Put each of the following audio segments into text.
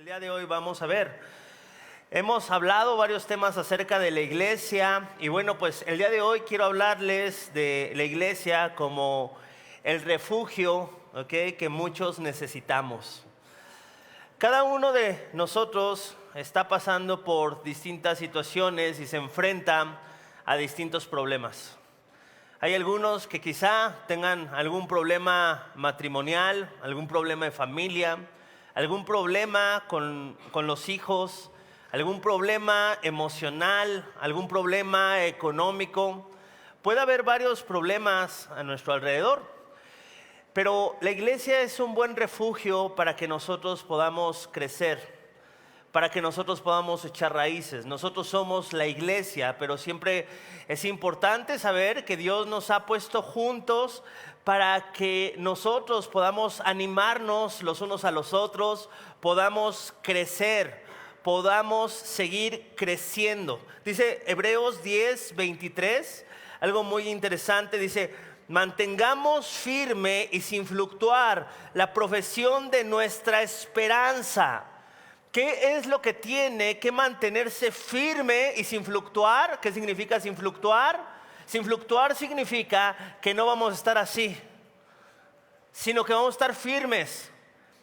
día de hoy vamos a ver. Hemos hablado varios temas acerca de la iglesia y bueno, pues el día de hoy quiero hablarles de la iglesia como el refugio, que muchos necesitamos. Cada uno de nosotros está pasando por distintas situaciones y se enfrenta a distintos problemas. Hay algunos que quizá tengan algún problema matrimonial, algún problema de familia, algún problema con los hijos, algún problema emocional, algún problema económico. Puede haber varios problemas a nuestro alrededor, pero la iglesia es un buen refugio para que nosotros podamos crecer, para que nosotros podamos echar raíces. Nosotros somos la iglesia, pero siempre es importante saber que Dios nos ha puesto juntos para que nosotros podamos animarnos los unos a los otros, podamos crecer, podamos seguir creciendo. Dice Hebreos 10:23, algo muy interesante, dice: mantengamos firme y sin fluctuar la profesión de nuestra esperanza. ¿Qué es lo que tiene que mantenerse firme y sin fluctuar? ¿Qué significa sin fluctuar? Sin fluctuar significa que no vamos a estar así, sino que vamos a estar firmes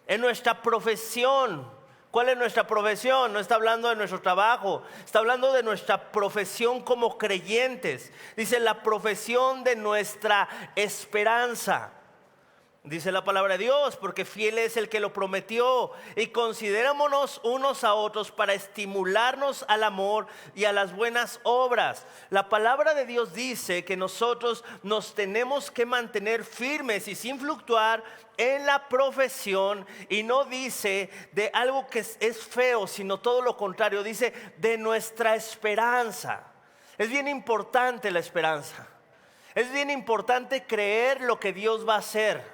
en nuestra profesión. ¿Cuál es nuestra profesión? No está hablando de nuestro trabajo, está hablando de nuestra profesión como creyentes. Dice la profesión de nuestra esperanza. Dice la palabra de Dios, porque fiel es el que lo prometió. Y considerémonos unos a otros para estimularnos al amor y a las buenas obras. La palabra de Dios dice que nosotros nos tenemos que mantener firmes y sin fluctuar en la profesión. Y no dice de algo que es feo, sino todo lo contrario. Dice de nuestra esperanza. Es bien importante la esperanza. Es bien importante creer lo que Dios va a hacer.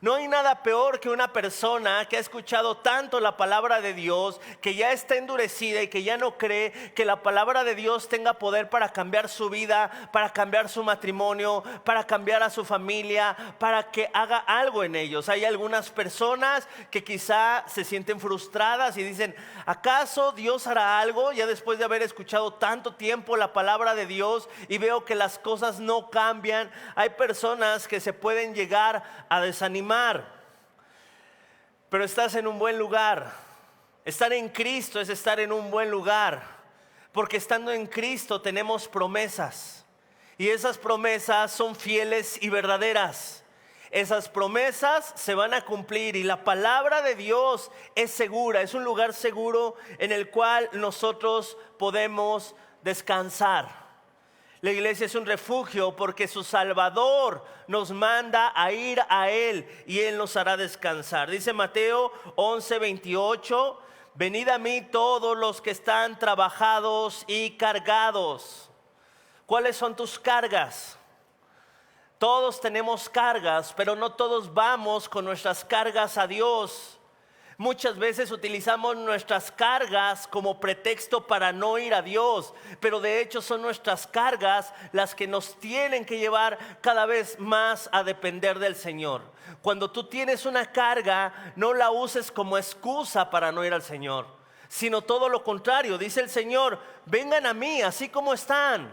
No hay nada peor que una persona que ha escuchado tanto la palabra de Dios, que ya está endurecida y que ya no cree que la palabra de Dios tenga poder para cambiar su vida, para cambiar su matrimonio, para cambiar a su familia, para que haga algo en ellos. Hay algunas personas que quizá se sienten frustradas y dicen: ¿acaso Dios hará algo? Ya después de haber escuchado tanto tiempo la palabra de Dios y veo que las cosas no cambian. Hay personas que se pueden llegar a desanimar. Pero estás en un buen lugar. Estar en Cristo es estar en un buen lugar, porque estando en Cristo tenemos promesas, y esas promesas son fieles y verdaderas. Esas promesas se van a cumplir, y la palabra de Dios es segura. Es un lugar seguro en el cual nosotros podemos descansar. La iglesia es un refugio porque su Salvador nos manda a ir a Él y Él nos hará descansar. Dice Mateo 11:28: venid a mí todos los que están trabajados y cargados. ¿Cuáles son tus cargas? Todos tenemos cargas, pero no todos vamos con nuestras cargas a Dios. Muchas veces utilizamos nuestras cargas como pretexto para no ir a Dios, pero de hecho son nuestras cargas las que nos tienen que llevar cada vez más a depender del Señor. Cuando tú tienes una carga, no la uses como excusa para no ir al Señor, sino todo lo contrario. Dice el Señor: vengan a mí así como están,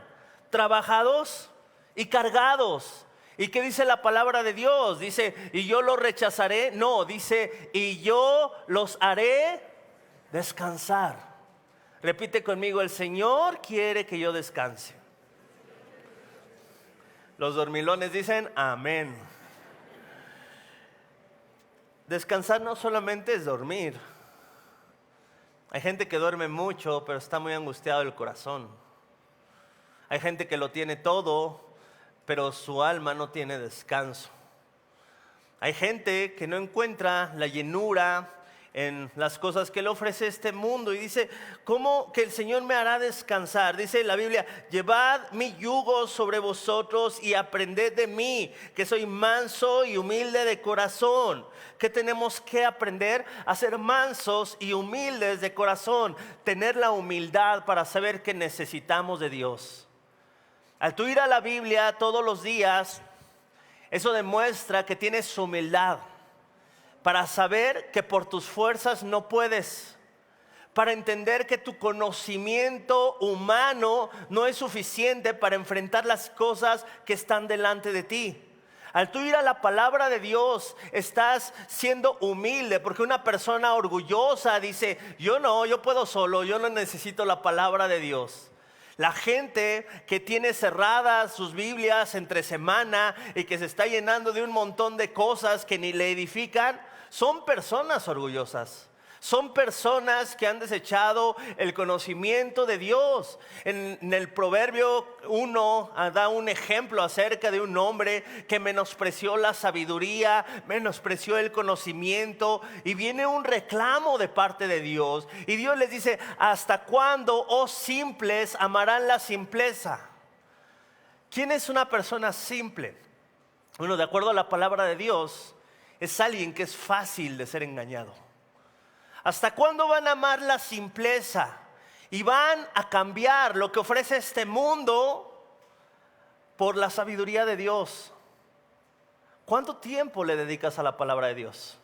trabajados y cargados. ¿Y qué dice la palabra de Dios? Dice: ¿y yo los rechazaré? No, dice: y yo los haré descansar. Repite conmigo: el Señor quiere que yo descanse. Los dormilones dicen amén. Descansar no solamente es dormir. Hay gente que duerme mucho, pero está muy angustiado el corazón. Hay gente que lo tiene todo, pero su alma no tiene descanso. Hay gente que no encuentra la llenura en las cosas que le ofrece este mundo y dice: ¿cómo que el Señor me hará descansar? Dice la Biblia: llevad mi yugo sobre vosotros y aprended de mí, que soy manso y humilde de corazón. ¿Qué tenemos que aprender? A ser mansos y humildes de corazón, tener la humildad para saber que necesitamos de Dios. Al tú ir a la Biblia todos los días, eso demuestra que tienes humildad para saber que por tus fuerzas no puedes, para entender que tu conocimiento humano no es suficiente para enfrentar las cosas que están delante de ti. Al tú ir a la palabra de Dios, estás siendo humilde, porque una persona orgullosa dice, yo puedo solo, yo no necesito la palabra de Dios. La gente que tiene cerradas sus Biblias entre semana y que se está llenando de un montón de cosas que ni le edifican, son personas orgullosas. Son personas que han desechado el conocimiento de Dios. En el Proverbio 1 da un ejemplo acerca de un hombre que menospreció la sabiduría, menospreció el conocimiento, y viene un reclamo de parte de Dios. Y Dios les dice, ¿hasta cuándo, oh simples, amarán la simpleza? ¿Quién es una persona simple? Bueno, de acuerdo a la palabra de Dios, es alguien que es fácil de ser engañado. ¿Hasta cuándo van a amar la simpleza y van a cambiar lo que ofrece este mundo por la sabiduría de Dios? ¿Cuánto tiempo le dedicas a la palabra de Dios?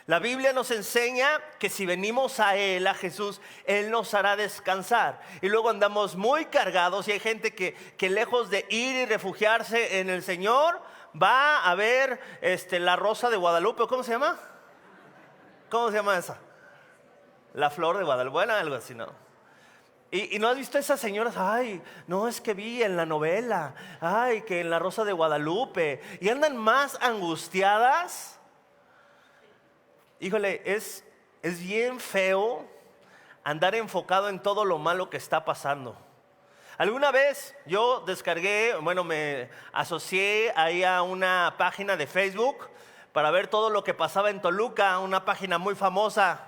La Biblia nos enseña que si venimos a Él, a Jesús, Él nos hará descansar. Y luego andamos muy cargados, y hay gente que lejos de ir y refugiarse en el Señor, va a ver la Rosa de Guadalupe. ¿Cómo se llama? ¿Cómo se llama esa? La Flor de Guadalupe, bueno, algo así, ¿no? Y no has visto esas señoras, ay, no, es que vi en la novela, ay, que en la Rosa de Guadalupe, y andan más angustiadas. Híjole, es bien feo andar enfocado en todo lo malo que está pasando. Alguna vez yo descargué, me asocié ahí a una página de Facebook para ver todo lo que pasaba en Toluca, una página muy famosa.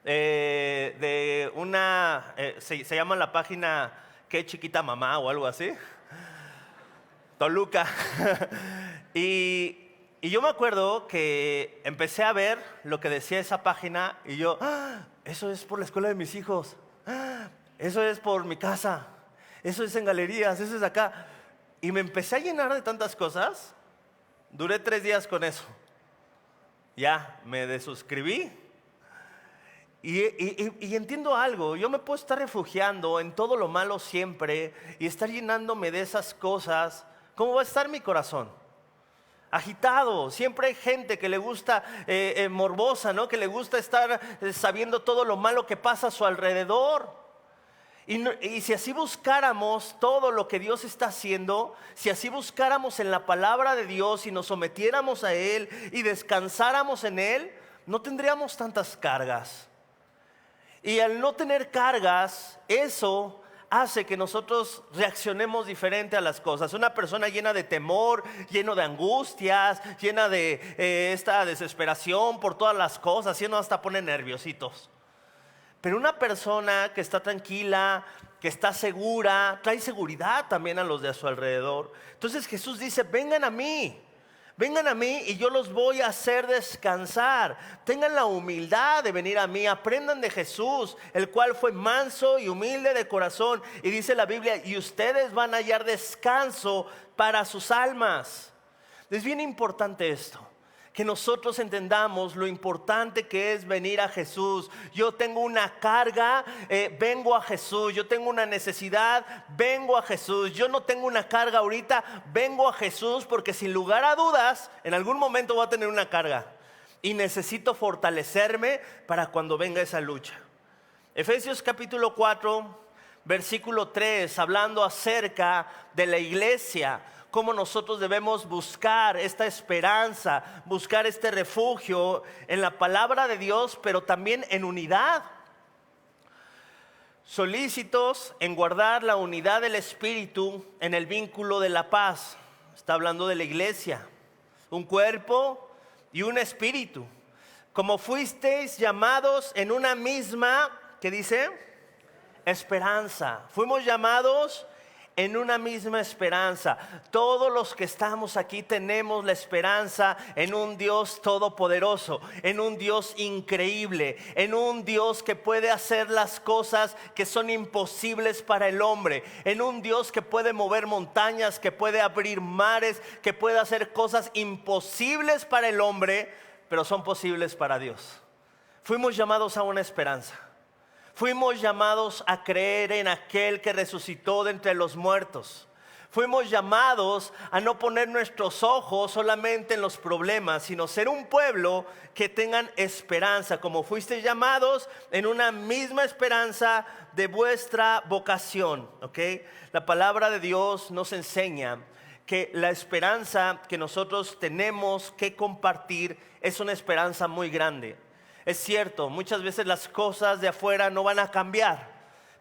De una, se llama la página Qué Chiquita Mamá o algo así, Toluca. y yo me acuerdo que empecé a ver lo que decía esa página, y yo, eso es por la escuela de mis hijos, eso es por mi casa, eso es en galerías, eso es acá. Y me empecé a llenar de tantas cosas. Duré 3 días con eso. Ya, me desuscribí. Y entiendo algo, yo me puedo estar refugiando en todo lo malo siempre y estar llenándome de esas cosas. ¿Cómo va a estar mi corazón? Agitado. Siempre hay gente que le gusta morbosa, ¿no? Que le gusta estar sabiendo todo lo malo que pasa a su alrededor. Y si así buscáramos todo lo que Dios está haciendo, si así buscáramos en la palabra de Dios y nos sometiéramos a Él y descansáramos en Él, no tendríamos tantas cargas. Y al no tener cargas, eso hace que nosotros reaccionemos diferente a las cosas. Una persona llena de temor, lleno de angustias, llena de esta desesperación por todas las cosas, y uno hasta pone nerviositos. Pero una persona que está tranquila, que está segura, trae seguridad también a los de a su alrededor. Entonces Jesús dice, vengan a mí y yo los voy a hacer descansar. Tengan la humildad de venir a mí, aprendan de Jesús, el cual fue manso y humilde de corazón. Y dice la Biblia, y ustedes van a hallar descanso para sus almas. Es bien importante esto, que nosotros entendamos lo importante que es venir a Jesús. Yo tengo una carga, vengo a Jesús. Yo tengo una necesidad, vengo a Jesús. Yo no tengo una carga ahorita, vengo a Jesús, porque sin lugar a dudas, en algún momento voy a tener una carga y necesito fortalecerme para cuando venga esa lucha. Efesios capítulo 4, versículo 3, hablando acerca de la iglesia, cómo nosotros debemos buscar esta esperanza, buscar este refugio en la palabra de Dios, pero también en unidad. Solícitos en guardar la unidad del Espíritu en el vínculo de la paz. Está hablando de la iglesia, un cuerpo y un espíritu. Como fuisteis llamados en una misma, ¿qué dice? Esperanza. Fuimos llamados en una misma esperanza. Todos los que estamos aquí tenemos la esperanza en un Dios todopoderoso, en un Dios increíble, en un Dios que puede hacer las cosas que son imposibles para el hombre, en un Dios que puede mover montañas, que puede abrir mares, que puede hacer cosas imposibles para el hombre, pero son posibles para Dios. Fuimos llamados a una esperanza. Fuimos llamados a creer en aquel que resucitó de entre los muertos. Fuimos llamados a no poner nuestros ojos solamente en los problemas, sino ser un pueblo que tengan esperanza, como fuisteis llamados en una misma esperanza de vuestra vocación. ¿Ok? La palabra de Dios nos enseña que la esperanza que nosotros tenemos que compartir es una esperanza muy grande. Es cierto, muchas veces las cosas de afuera no van a cambiar,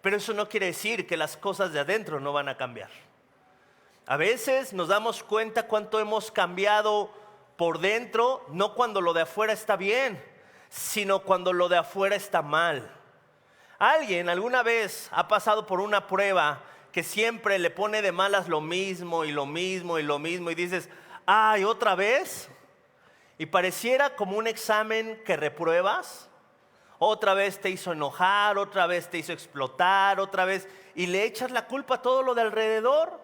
pero eso no quiere decir que las cosas de adentro no van a cambiar. A veces nos damos cuenta cuánto hemos cambiado por dentro, no cuando lo de afuera está bien, sino cuando lo de afuera está mal. ¿Alguien alguna vez ha pasado por una prueba que siempre le pone de malas lo mismo y lo mismo y lo mismo y dices, ay, otra vez? Y pareciera como un examen que repruebas. Otra vez te hizo enojar, otra vez te hizo explotar, otra vez, y le echas la culpa a todo lo de alrededor,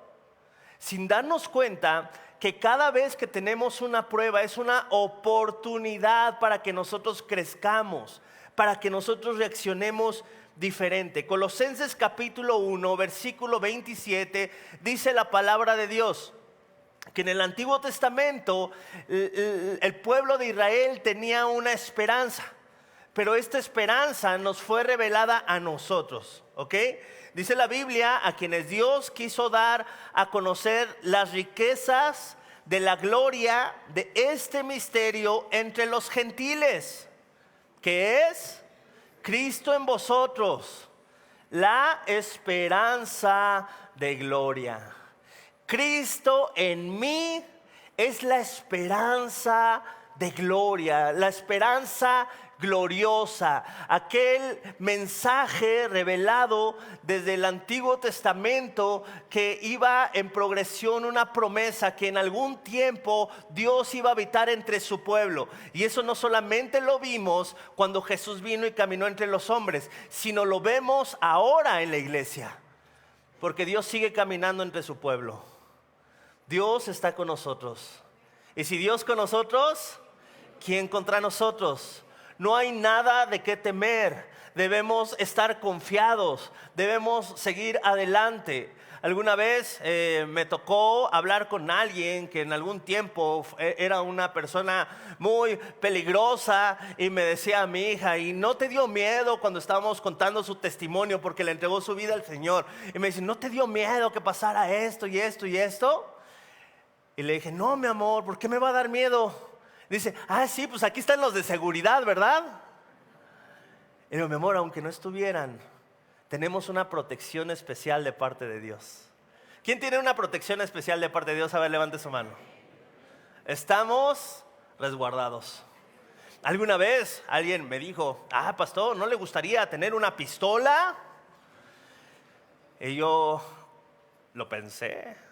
sin darnos cuenta que cada vez que tenemos una prueba es una oportunidad para que nosotros crezcamos, para que nosotros reaccionemos diferente. Colosenses capítulo 1, versículo 27, dice la palabra de Dios que en el Antiguo Testamento el pueblo de Israel tenía una esperanza, pero esta esperanza nos fue revelada a nosotros, ¿ok? Dice la Biblia, a quienes Dios quiso dar a conocer las riquezas de la gloria de este misterio entre los gentiles, que es Cristo en vosotros, la esperanza de gloria. Cristo en mí es la esperanza de gloria, la esperanza gloriosa, aquel mensaje revelado desde el Antiguo Testamento que iba en progresión, una promesa que en algún tiempo Dios iba a habitar entre su pueblo. Y eso no solamente lo vimos cuando Jesús vino y caminó entre los hombres, sino lo vemos ahora en la iglesia, porque Dios sigue caminando entre su pueblo. Dios está con nosotros. Y si Dios con nosotros, ¿quién contra nosotros? No hay nada de qué temer. Debemos estar confiados. Debemos seguir adelante. Alguna vez me tocó hablar con alguien que en algún tiempo era una persona muy peligrosa y me decía a mi hija, ¿y no te dio miedo cuando estábamos contando su testimonio porque le entregó su vida al Señor? Y me dice, ¿no te dio miedo que pasara esto y esto y esto? Y le dije, no, mi amor, ¿por qué me va a dar miedo? Dice, sí, pues aquí están los de seguridad, ¿verdad? Y digo, mi amor, aunque no estuvieran, tenemos una protección especial de parte de Dios. ¿Quién tiene una protección especial de parte de Dios? A ver, levante su mano. Estamos resguardados. Alguna vez alguien me dijo, pastor, ¿no le gustaría tener una pistola? Y yo lo pensé.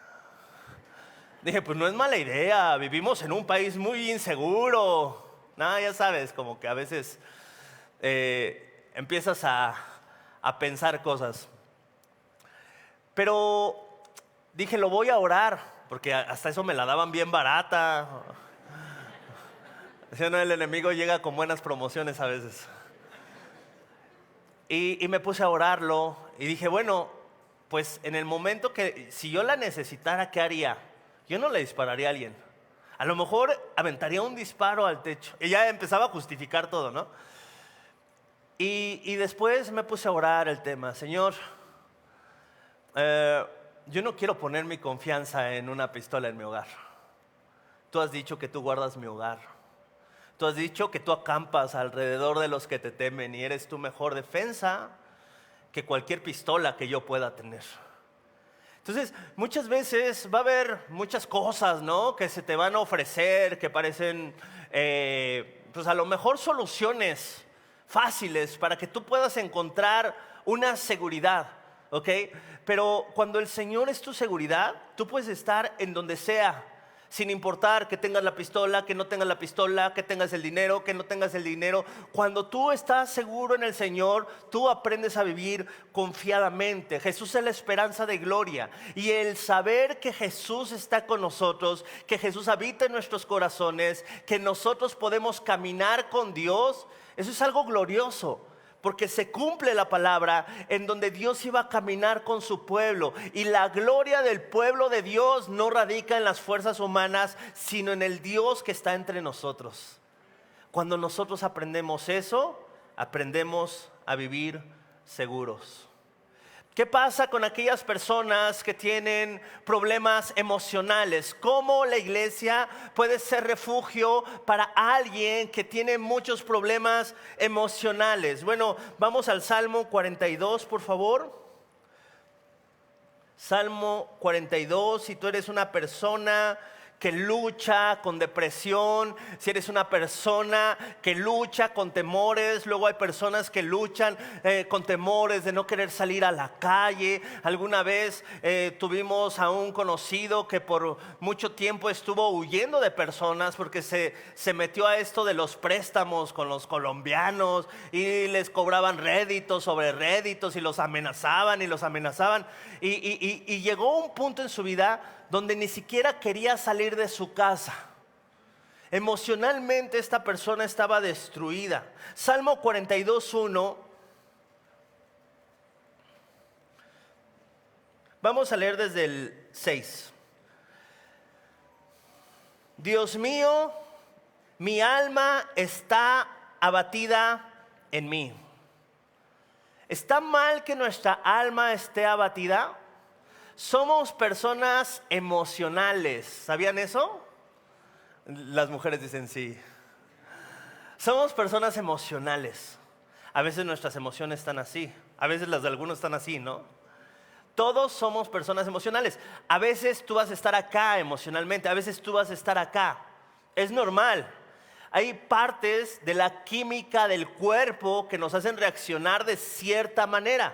Dije, pues no es mala idea, vivimos en un país muy inseguro. Ya sabes, como que a veces empiezas a pensar cosas. Pero dije, lo voy a orar, porque hasta eso me la daban bien barata. Si no, el enemigo llega con buenas promociones a veces. Y me puse a orarlo y dije, bueno, pues en el momento que si yo la necesitara, ¿qué haría? Yo no le dispararía a alguien. A lo mejor aventaría un disparo al techo. Y ya empezaba a justificar todo, ¿no? Y después me puse a orar el tema. Señor, yo no quiero poner mi confianza en una pistola en mi hogar. Tú has dicho que tú guardas mi hogar. Tú has dicho que tú acampas alrededor de los que te temen y eres tu mejor defensa que cualquier pistola que yo pueda tener. Entonces, muchas veces va a haber muchas cosas, ¿no?, que se te van a ofrecer, que parecen, pues a lo mejor soluciones fáciles para que tú puedas encontrar una seguridad, ¿ok? Pero cuando el Señor es tu seguridad, tú puedes estar en donde sea, sin importar que tengas la pistola, que no tengas la pistola, que tengas el dinero, que no tengas el dinero. Cuando tú estás seguro en el Señor, tú aprendes a vivir confiadamente. Jesús es la esperanza de gloria. Y el saber que Jesús está con nosotros, que Jesús habita en nuestros corazones, que nosotros podemos caminar con Dios, eso es algo glorioso. porque se cumple la palabra en donde Dios iba a caminar con su pueblo. Y la gloria del pueblo de Dios no radica en las fuerzas humanas, sino en el Dios que está entre nosotros. Cuando nosotros aprendemos eso, aprendemos a vivir seguros. ¿Qué pasa con aquellas personas que tienen problemas emocionales? ¿Cómo la iglesia puede ser refugio para alguien que tiene muchos problemas emocionales? Bueno, vamos al Salmo 42, por favor. Salmo 42, si tú eres una persona que lucha con depresión, si eres una persona que lucha con temores, luego hay personas que luchan con temores de no querer salir a la calle. Alguna vez tuvimos a un conocido que por mucho tiempo estuvo huyendo de personas porque se metió a esto de los préstamos con los colombianos y les cobraban réditos sobre réditos y los amenazaban y llegó un punto en su vida donde ni siquiera quería salir de su casa. Emocionalmente esta persona estaba destruida. Salmo 42:1. Vamos a leer desde el 6. Dios mío, mi alma está abatida en mí. ¿Está mal que nuestra alma esté abatida? Somos personas emocionales. ¿Sabían eso? Las mujeres dicen sí. Somos personas emocionales. A veces nuestras emociones están así. A veces las de algunos están así, ¿no? Todos somos personas emocionales. A veces tú vas a estar acá emocionalmente. A veces tú vas a estar acá. Es normal. Hay partes de la química del cuerpo que nos hacen reaccionar de cierta manera.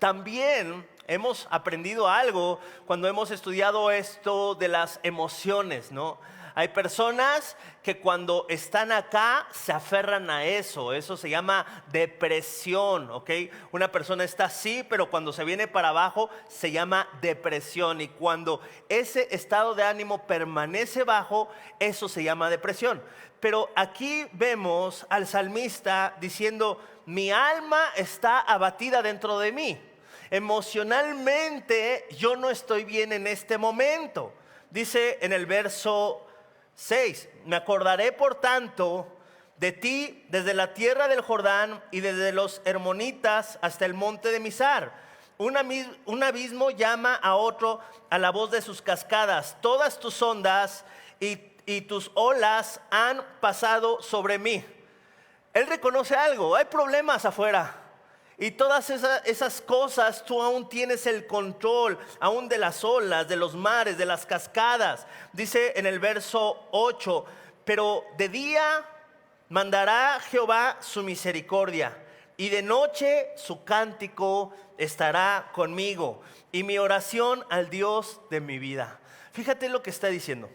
También hemos aprendido algo cuando hemos estudiado esto de las emociones, ¿no? Hay personas que cuando están acá se aferran a eso. Eso se llama depresión, ¿ok? Una persona está así, pero cuando se viene para abajo se llama depresión. Y cuando ese estado de ánimo permanece bajo, eso se llama depresión. Pero aquí vemos al salmista diciendo: mi alma está abatida dentro de mí. Emocionalmente yo no estoy bien en este momento. Dice en el verso 6: me acordaré por tanto de ti desde la tierra del Jordán y desde los Hermonitas hasta el monte de Mizar. Un abismo llama a otro a la voz de sus cascadas. Todas tus ondas y tus olas han pasado sobre mí. Él reconoce algo: hay problemas afuera. Y todas esas cosas tú aún tienes el control, aún de las olas, de los mares, de las cascadas. Dice en el verso 8: pero de día mandará Jehová su misericordia, y de noche su cántico estará conmigo, y mi oración al Dios de mi vida. Fíjate lo que está diciendo: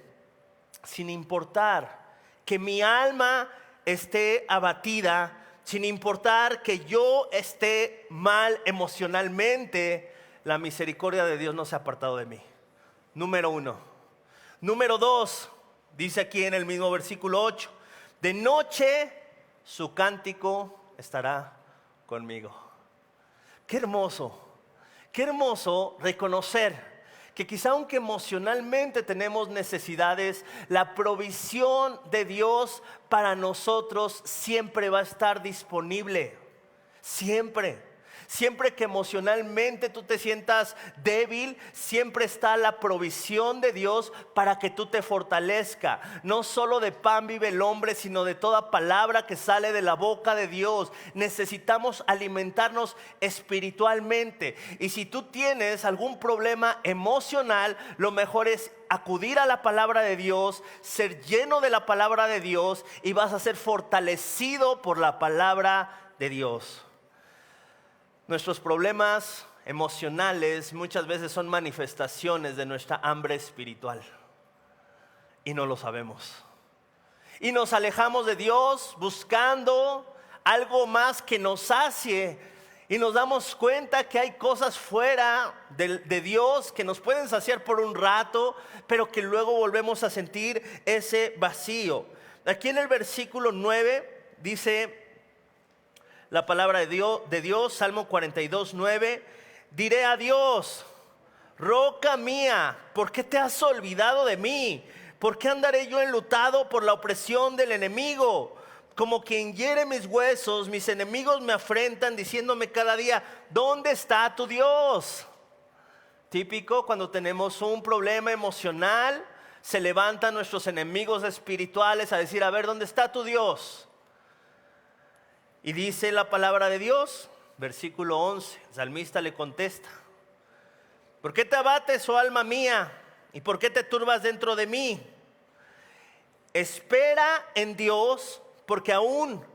sin importar que mi alma esté abatida, sin importar que yo esté mal emocionalmente, la misericordia de Dios no se ha apartado de mí. Número 1. Número 2, dice aquí en el mismo versículo 8: de noche su cántico estará conmigo. Qué hermoso reconocer que quizá aunque emocionalmente tenemos necesidades, la provisión de Dios para nosotros siempre va a estar disponible. Siempre. Siempre que emocionalmente tú te sientas débil, siempre está la provisión de Dios para que tú te fortalezca. No solo de pan vive el hombre, sino de toda palabra que sale de la boca de Dios. Necesitamos alimentarnos espiritualmente. Y si tú tienes algún problema emocional, lo mejor es acudir a la palabra de Dios, ser lleno de la palabra de Dios, y vas a ser fortalecido por la palabra de Dios. Nuestros problemas emocionales muchas veces son manifestaciones de nuestra hambre espiritual y no lo sabemos. Y nos alejamos de Dios buscando algo más que nos sacie, y nos damos cuenta que hay cosas fuera de Dios que nos pueden saciar por un rato, pero que luego volvemos a sentir ese vacío. Aquí en el versículo 9 dice: la palabra de Dios, Salmo 42:9. Diré a Dios: roca mía, ¿por qué te has olvidado de mí? ¿Por qué andaré yo enlutado por la opresión del enemigo? Como quien hiere mis huesos, mis enemigos me afrentan diciéndome cada día: ¿dónde está tu Dios? Típico cuando tenemos un problema emocional, se levantan nuestros enemigos espirituales a decir: a ver, ¿dónde está tu Dios? Y dice la palabra de Dios, versículo 11, el salmista le contesta: ¿por qué te abates, oh alma mía? ¿Y por qué te turbas dentro de mí? Espera en Dios, porque aún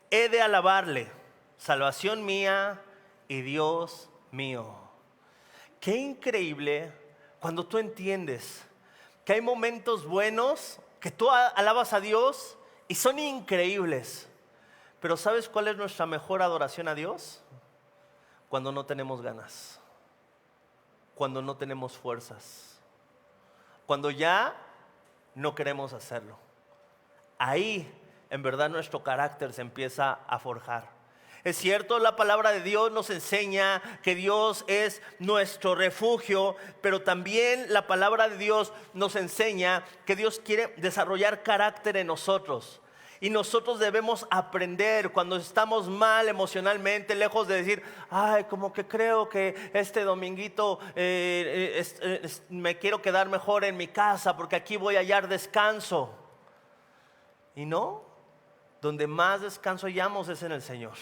he de alabarle, salvación mía y Dios mío. Qué increíble cuando tú entiendes que hay momentos buenos que tú alabas a Dios y son increíbles. Pero ¿sabes cuál es nuestra mejor adoración a Dios? Cuando no tenemos ganas, cuando no tenemos fuerzas, cuando ya no queremos hacerlo. Ahí en verdad nuestro carácter se empieza a forjar. Es cierto, la palabra de Dios nos enseña que Dios es nuestro refugio, pero también la palabra de Dios nos enseña que Dios quiere desarrollar carácter en nosotros. Y nosotros debemos aprender cuando estamos mal emocionalmente, lejos de decir: ay, como que creo que este dominguito me quiero quedar mejor en mi casa porque aquí voy a hallar descanso. Y no, donde más descanso hallamos es en el Señor.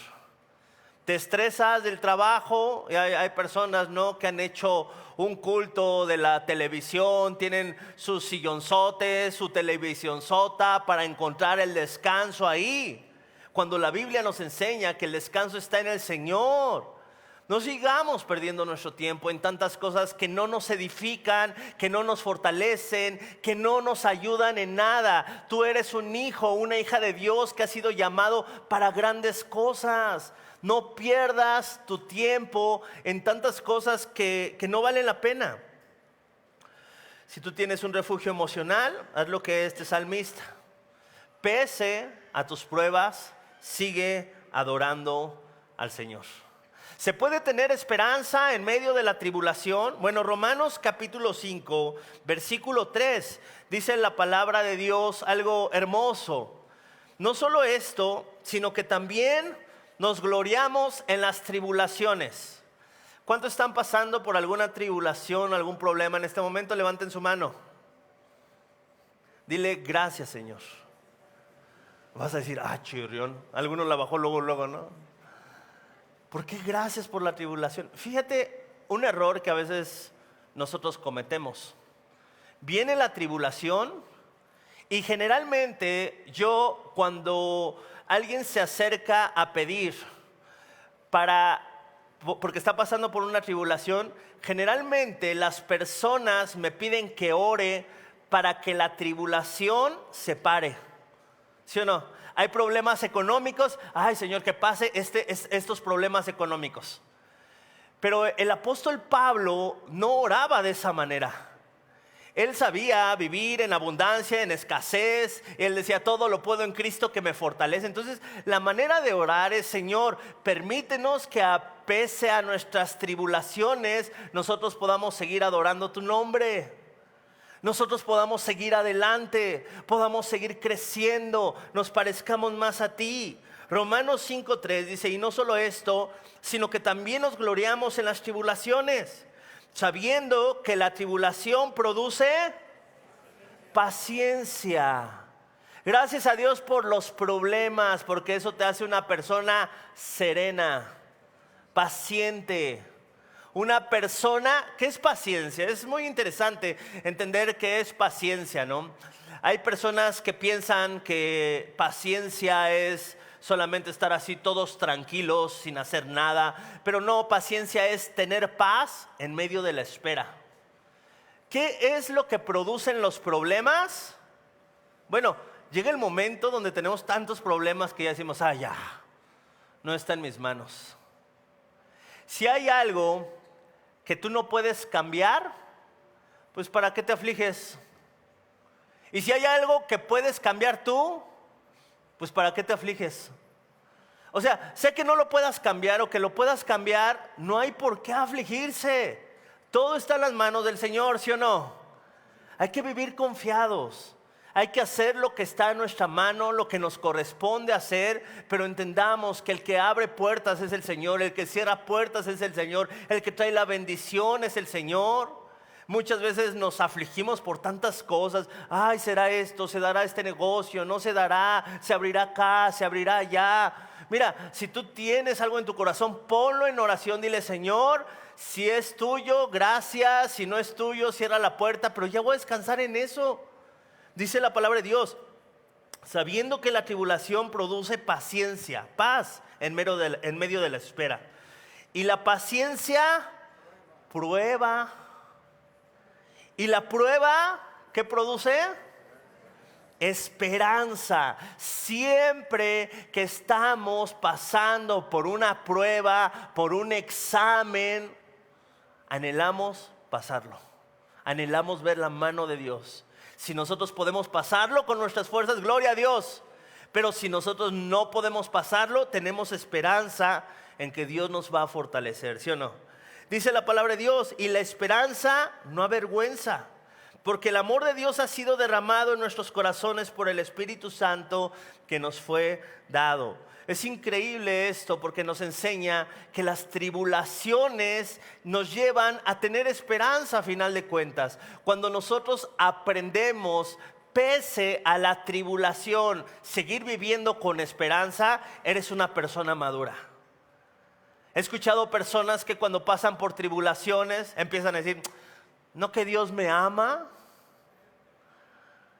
Te estresas del trabajo, y hay personas, ¿no?, que han hecho un culto de la televisión, tienen sus sillonzotes, su televisionzota para encontrar el descanso ahí, cuando la Biblia nos enseña que el descanso está en el Señor. No sigamos perdiendo nuestro tiempo en tantas cosas que no nos edifican, que no nos fortalecen, que no nos ayudan en nada. Tú eres un hijo, una hija de Dios que ha sido llamado para grandes cosas. No pierdas tu tiempo en tantas cosas que no valen la pena. Si tú tienes un refugio emocional, haz lo que este salmista. Pese a tus pruebas, sigue adorando al Señor. ¿Se puede tener esperanza en medio de la tribulación? Bueno, Romanos capítulo 5, versículo 3, dice la palabra de Dios algo hermoso. No solo esto, sino que también nos gloriamos en las tribulaciones. ¿Cuántos están pasando por alguna tribulación, algún problema en este momento? Levanten su mano. Dile: gracias, Señor. Vas a decir: chirrión. Alguno la bajó luego, ¿no? ¿Por qué gracias por la tribulación? Fíjate, un error que a veces nosotros cometemos. Viene la tribulación y generalmente yo, cuando alguien se acerca a pedir porque está pasando por una tribulación, generalmente las personas me piden que ore para que la tribulación se pare. ¿Sí o no? Hay problemas económicos. Ay, Señor, que pase estos problemas económicos. Pero el apóstol Pablo no oraba de esa manera. Él sabía vivir en abundancia, en escasez. Él decía: todo lo puedo en Cristo que me fortalece. Entonces, la manera de orar es: Señor, permítenos que pese a nuestras tribulaciones, nosotros podamos seguir adorando tu nombre. Nosotros podamos seguir adelante, podamos seguir creciendo, nos parezcamos más a ti. Romanos 5:3 dice: y no solo esto, sino que también nos gloriamos en las tribulaciones, sabiendo que la tribulación produce paciencia. Gracias a Dios por los problemas, porque eso te hace una persona serena, paciente. Una persona, ¿qué es paciencia? Es muy interesante entender qué es paciencia, ¿no? Hay personas que piensan que paciencia es solamente estar así todos tranquilos sin hacer nada, pero no, paciencia es tener paz en medio de la espera. ¿Qué es lo que producen los problemas? Bueno, llega el momento donde tenemos tantos problemas que ya decimos: ya, no está en mis manos. Si hay algo que tú no puedes cambiar, pues ¿para qué te afliges? Y si hay algo que puedes cambiar tú, pues ¿para qué te afliges? O sea, sé que no lo puedas cambiar o que lo puedas cambiar, no hay por qué afligirse. Todo está en las manos del Señor, ¿sí o no? Hay que vivir confiados. Hay que hacer lo que está en nuestra mano, lo que nos corresponde hacer, pero entendamos que el que abre puertas es el Señor, el que cierra puertas es el Señor, el que trae la bendición es el Señor. Muchas veces nos afligimos por tantas cosas. Ay, será esto, se dará este negocio, no se dará, se abrirá acá, se abrirá allá. Mira, si tú tienes algo en tu corazón, ponlo en oración, dile: Señor, si es tuyo, gracias, si no es tuyo, cierra la puerta, pero ya voy a descansar en eso. Dice la palabra de Dios: sabiendo que la tribulación produce paciencia, paz en medio de la espera. Y la paciencia prueba. Y la prueba, ¿qué produce? Esperanza. Siempre que estamos pasando por una prueba, por un examen, anhelamos pasarlo. Anhelamos ver la mano de Dios. Si nosotros podemos pasarlo con nuestras fuerzas, gloria a Dios. Pero si nosotros no podemos pasarlo, tenemos esperanza en que Dios nos va a fortalecer, ¿sí o no? Dice la palabra de Dios: y la esperanza no avergüenza, porque el amor de Dios ha sido derramado en nuestros corazones por el Espíritu Santo que nos fue dado. Es increíble esto, porque nos enseña que las tribulaciones nos llevan a tener esperanza a final de cuentas. Cuando nosotros aprendemos, pese a la tribulación, seguir viviendo con esperanza, eres una persona madura. He escuchado personas que cuando pasan por tribulaciones empiezan a decir: ¿no que Dios me ama?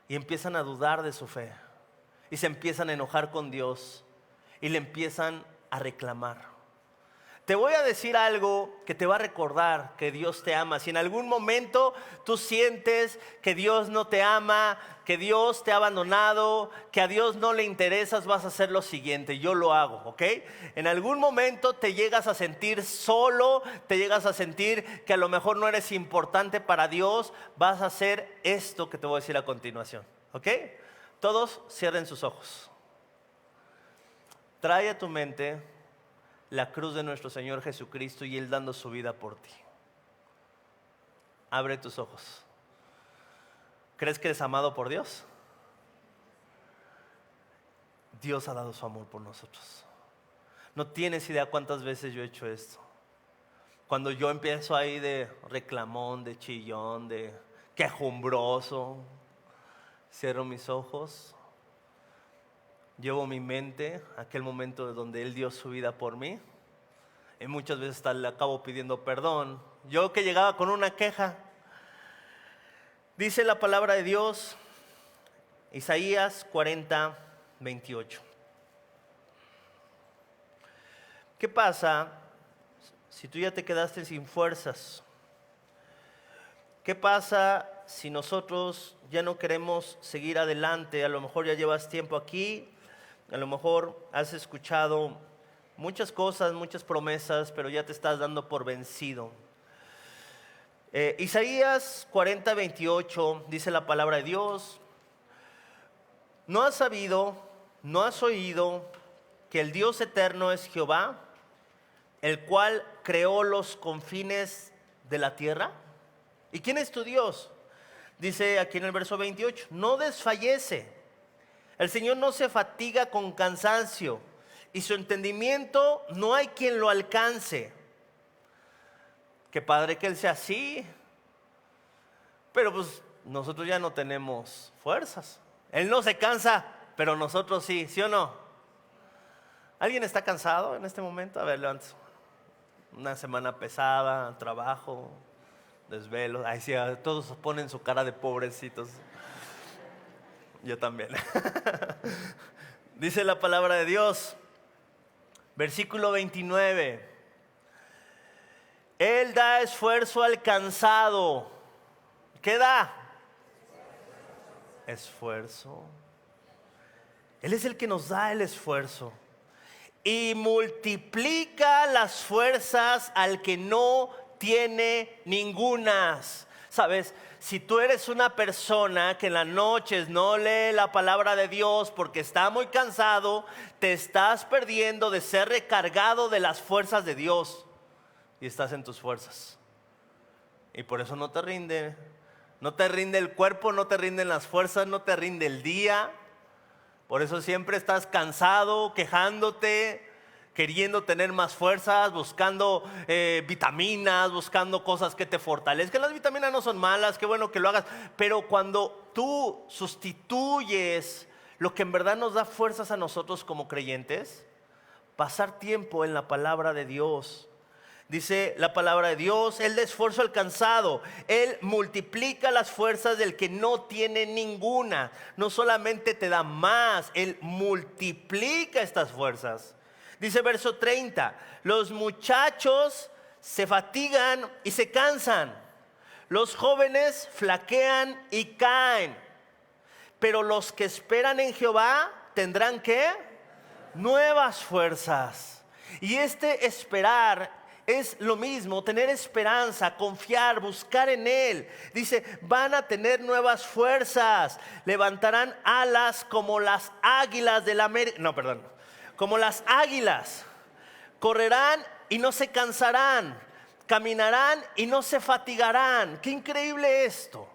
Y empiezan a dudar de su fe. Y se empiezan a enojar con Dios. Y le empiezan a reclamar. Te voy a decir algo que te va a recordar que Dios te ama. Si en algún momento tú sientes que Dios no te ama, que Dios te ha abandonado, que a Dios no le interesas, vas a hacer lo siguiente: yo lo hago, ¿ok? En algún momento te llegas a sentir solo, te llegas a sentir que a lo mejor no eres importante para Dios, vas a hacer esto que te voy a decir a continuación, ¿ok? Todos cierren sus ojos. Trae a tu mente la cruz de nuestro Señor Jesucristo y Él dando su vida por ti. Abre tus ojos. ¿Crees que eres amado por Dios? Dios ha dado su amor por nosotros. No tienes idea cuántas veces yo he hecho esto. Cuando yo empiezo ahí de reclamón, de chillón, de quejumbroso, cierro mis ojos. Llevo mi mente a aquel momento donde Él dio su vida por mí. Y muchas veces hasta le acabo pidiendo perdón. Yo que llegaba con una queja. Dice la palabra de Dios, Isaías 40, 28. ¿Qué pasa si tú ya te quedaste sin fuerzas? ¿Qué pasa si nosotros ya no queremos seguir adelante? A lo mejor ya llevas tiempo aquí. A lo mejor has escuchado muchas cosas, muchas promesas, pero ya te estás dando por vencido. Isaías 40, 28 dice la palabra de Dios: ¿no has sabido, no has oído que el Dios eterno es Jehová, el cual creó los confines de la tierra? ¿Y quién es tu Dios? Dice aquí en el verso 28, no desfallece. El Señor no se fatiga con cansancio, y su entendimiento no hay quien lo alcance. Qué padre que Él sea así, pero pues nosotros ya no tenemos fuerzas. Él no se cansa, pero nosotros sí, ¿sí o no? ¿Alguien está cansado en este momento? A ver, levántese. Una semana pesada, trabajo, desvelo. Ay, sí, todos ponen su cara de pobrecitos. Yo también. Dice la palabra de Dios, versículo 29. Él da esfuerzo al cansado. ¿Qué da? Esfuerzo. Él es el que nos da el esfuerzo. Y multiplica las fuerzas al que no tiene ningunas. Sabes, si tú eres una persona que en las noches no lee la palabra de Dios porque está muy cansado, te estás perdiendo de ser recargado de las fuerzas de Dios y estás en tus fuerzas. Y por eso no te rinde el cuerpo, no te rinden las fuerzas, no te rinde el día. Por eso siempre estás cansado, quejándote, queriendo tener más fuerzas, buscando vitaminas, buscando cosas que te fortalezcan. Las vitaminas no son malas, qué bueno que lo hagas, pero cuando tú sustituyes lo que en verdad nos da fuerzas a nosotros como creyentes, pasar tiempo en la palabra de Dios. Dice la palabra de Dios, Él da esfuerzo al cansado, Él multiplica las fuerzas del que no tiene ninguna. No solamente te da más, Él multiplica estas fuerzas. Dice verso 30, los muchachos se fatigan y se cansan, los jóvenes flaquean y caen, pero los que esperan en Jehová tendrán ¿qué? Nuevas fuerzas. Y este esperar es lo mismo, tener esperanza, confiar, buscar en Él. Dice, van a tener nuevas fuerzas, levantarán alas como las águilas de la como las águilas, correrán y no se cansarán, caminarán y no se fatigarán. Qué increíble esto.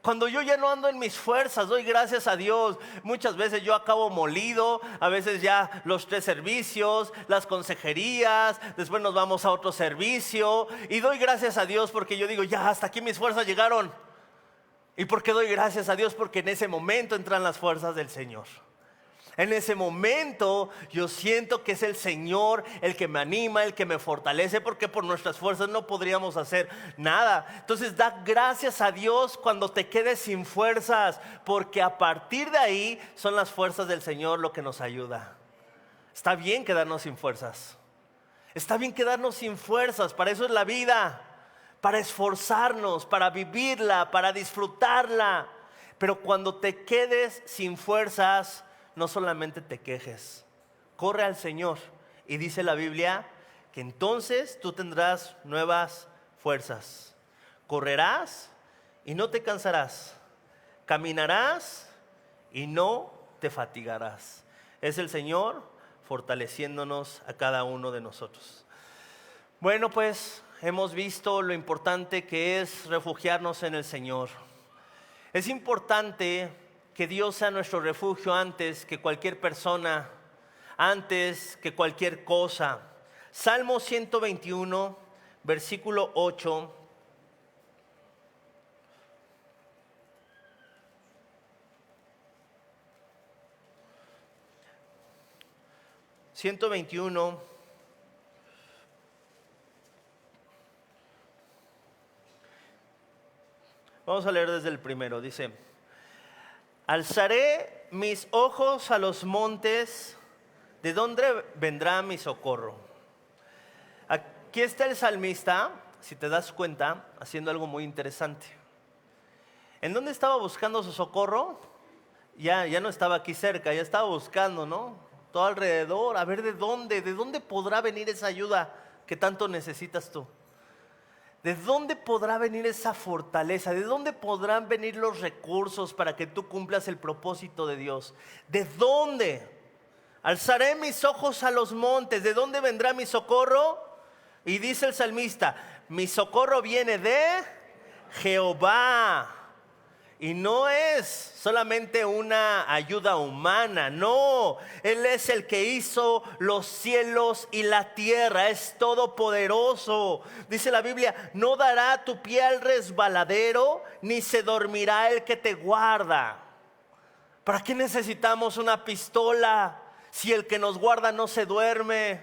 Cuando yo ya no ando en mis fuerzas, doy gracias a Dios. Muchas veces yo acabo molido, a veces ya los 3 servicios, las consejerías, después nos vamos a otro servicio. Y doy gracias a Dios porque yo digo, ya hasta aquí mis fuerzas llegaron. ¿Y por qué doy gracias a Dios? Porque en ese momento entran las fuerzas del Señor. En ese momento yo siento que es el Señor el que me anima, el que me fortalece, porque por nuestras fuerzas no podríamos hacer nada. Entonces da gracias a Dios cuando te quedes sin fuerzas, porque a partir de ahí son las fuerzas del Señor lo que nos ayuda. Está bien quedarnos sin fuerzas. Está bien quedarnos sin fuerzas, para eso es la vida, para esforzarnos, para vivirla, para disfrutarla. Pero cuando te quedes sin fuerzas, no solamente te quejes, corre al Señor. Y dice la Biblia que entonces tú tendrás nuevas fuerzas. Correrás y no te cansarás. Caminarás y no te fatigarás. Es el Señor fortaleciéndonos a cada uno de nosotros. Bueno, pues hemos visto lo importante que es refugiarnos en el Señor. Es importante que Dios sea nuestro refugio antes que cualquier persona, antes que cualquier cosa. Salmo 121, versículo 8. Vamos a leer desde el primero. Dice: alzaré mis ojos a los montes, ¿de dónde vendrá mi socorro? Aquí está el salmista, si te das cuenta, haciendo algo muy interesante. ¿En dónde estaba buscando su socorro? Ya no estaba aquí cerca, ya estaba buscando, ¿no? Todo alrededor, a ver de dónde podrá venir esa ayuda que tanto necesitas tú. ¿De dónde podrá venir esa fortaleza? ¿De dónde podrán venir los recursos para que tú cumplas el propósito de Dios? ¿De dónde? Alzaré mis ojos a los montes. ¿De dónde vendrá mi socorro? Y dice el salmista, mi socorro viene de Jehová. Y no es solamente una ayuda humana, no. Él es el que hizo los cielos y la tierra, es todopoderoso. Dice la Biblia, no dará tu pie al resbaladero, ni se dormirá el que te guarda. ¿Para qué necesitamos una pistola si el que nos guarda no se duerme?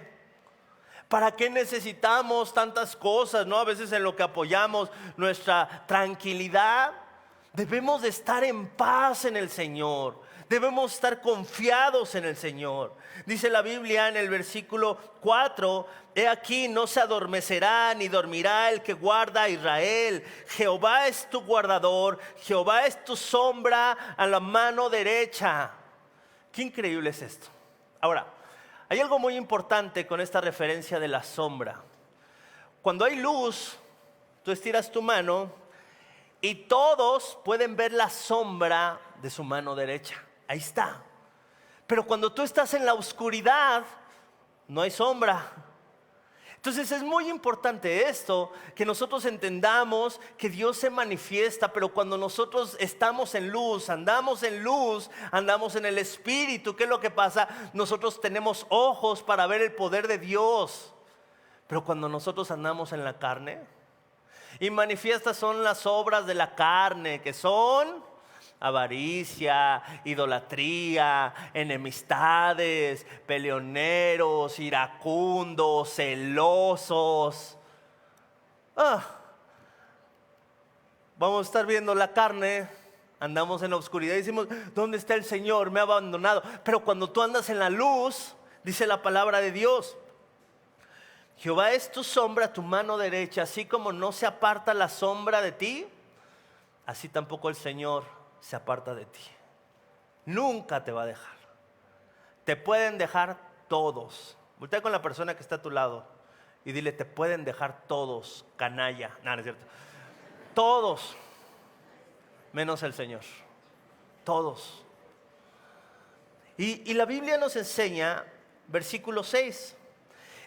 ¿Para qué necesitamos tantas cosas, no? A veces en lo que apoyamos nuestra tranquilidad. Debemos de estar en paz en el Señor. Debemos estar confiados en el Señor. Dice la Biblia en el versículo 4, he aquí no se adormecerá ni dormirá el que guarda a Israel. Jehová es tu guardador, Jehová es tu sombra a la mano derecha. Qué increíble es esto. Ahora, hay algo muy importante con esta referencia de la sombra. Cuando hay luz, tú estiras tu mano y todos pueden ver la sombra de su mano derecha. Ahí está. Pero cuando tú estás en la oscuridad, no hay sombra. Entonces es muy importante esto, que nosotros entendamos que Dios se manifiesta, pero cuando nosotros estamos en luz, andamos en el Espíritu, ¿qué es lo que pasa? Nosotros tenemos ojos para ver el poder de Dios. Pero cuando nosotros andamos en la carne, y manifiestas son las obras de la carne, que son avaricia, idolatría, enemistades, peleoneros, iracundos, celosos. Vamos a estar viendo la carne, andamos en la oscuridad y decimos, ¿dónde está el Señor? Me ha abandonado. Pero cuando tú andas en la luz, dice la palabra de Dios, Jehová es tu sombra, tu mano derecha, así como no se aparta la sombra de ti, así tampoco el Señor se aparta de ti. Nunca te va a dejar. Te pueden dejar todos. Voltea con la persona que está a tu lado y dile, te pueden dejar todos, canalla. No, no es cierto. Todos, menos el Señor. Todos. Y la Biblia nos enseña, versículo 6.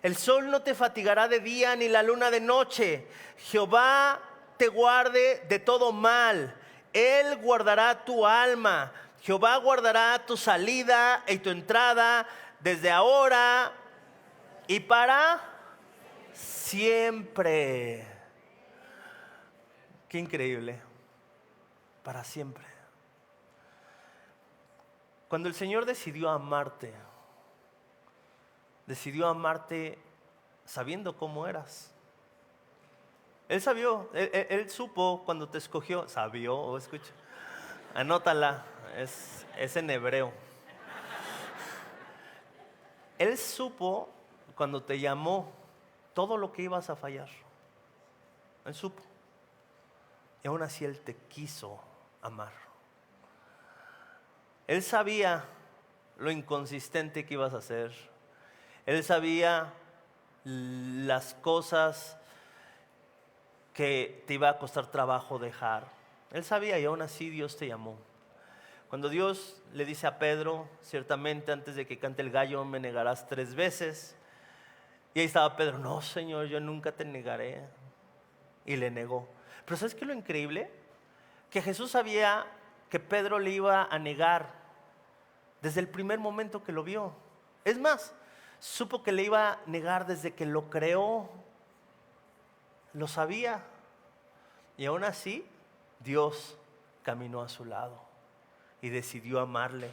El sol no te fatigará de día ni la luna de noche. Jehová te guarde de todo mal. Él guardará tu alma. Jehová guardará tu salida y tu entrada desde ahora y para siempre. Qué increíble. Para siempre. Cuando el Señor decidió amarte sabiendo cómo eras. Él supo cuando te escogió. Sabió, escucha. Anótala, es en hebreo. Él supo cuando te llamó todo lo que ibas a fallar. Él supo. Y aún así Él te quiso amar. Él sabía lo inconsistente que ibas a ser. Él sabía las cosas que te iba a costar trabajo dejar. Él sabía y aún así Dios te llamó. Cuando Dios le dice a Pedro, ciertamente antes de que cante el gallo me negarás 3 veces. Y ahí estaba Pedro, no Señor, yo nunca te negaré. Y le negó. Pero ¿sabes qué es lo increíble? Que Jesús sabía que Pedro le iba a negar desde el primer momento que lo vio. Es más, supo que le iba a negar desde que lo creó. Lo sabía. Y aún así, Dios caminó a su lado y decidió amarle.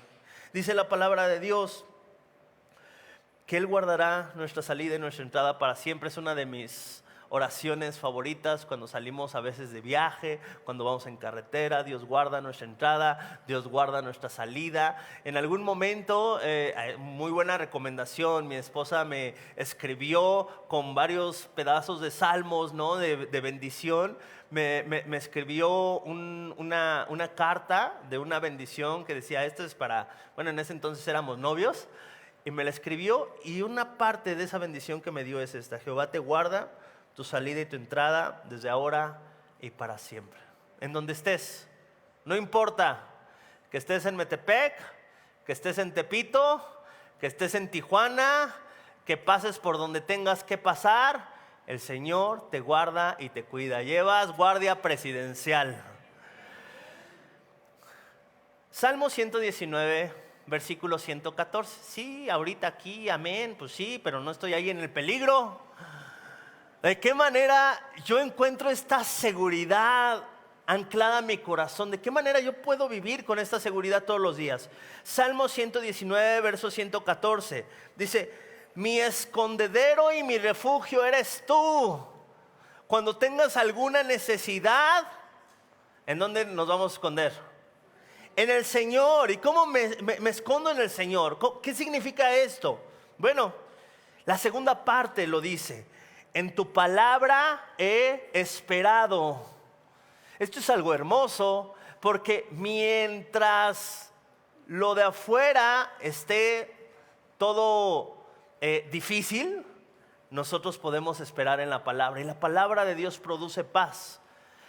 Dice la palabra de Dios que Él guardará nuestra salida y nuestra entrada para siempre. Es una de mis oraciones favoritas cuando salimos a veces de viaje, cuando vamos en carretera. Dios guarda nuestra entrada, Dios guarda nuestra salida. En algún momento, muy buena recomendación, mi esposa me escribió con varios pedazos de salmos, ¿no? de bendición. Me escribió una carta de una bendición que decía, esto es para, bueno, en ese entonces éramos novios, y me la escribió, y una parte de esa bendición que me dio es esta: Jehová te guarda tu salida y tu entrada desde ahora y para siempre. En donde estés, no importa que estés en Metepec, que estés en Tepito, que estés en Tijuana, que pases por donde tengas que pasar, el Señor te guarda y te cuida. Llevas guardia presidencial. Salmo 119, versículo 114. Sí, ahorita aquí, amén, pues sí, pero no estoy ahí en el peligro. ¿De qué manera yo encuentro esta seguridad anclada en mi corazón? ¿De qué manera yo puedo vivir con esta seguridad todos los días? Salmo 119, verso 114. Dice, mi escondedero y mi refugio eres tú. Cuando tengas alguna necesidad, ¿en dónde nos vamos a esconder? En el Señor. ¿Y cómo me escondo en el Señor? ¿Qué significa esto? Bueno, la segunda parte lo dice. En tu palabra he esperado. Esto es algo hermoso, porque mientras lo de afuera esté todo difícil, nosotros podemos esperar en la palabra. Y la palabra de Dios produce paz.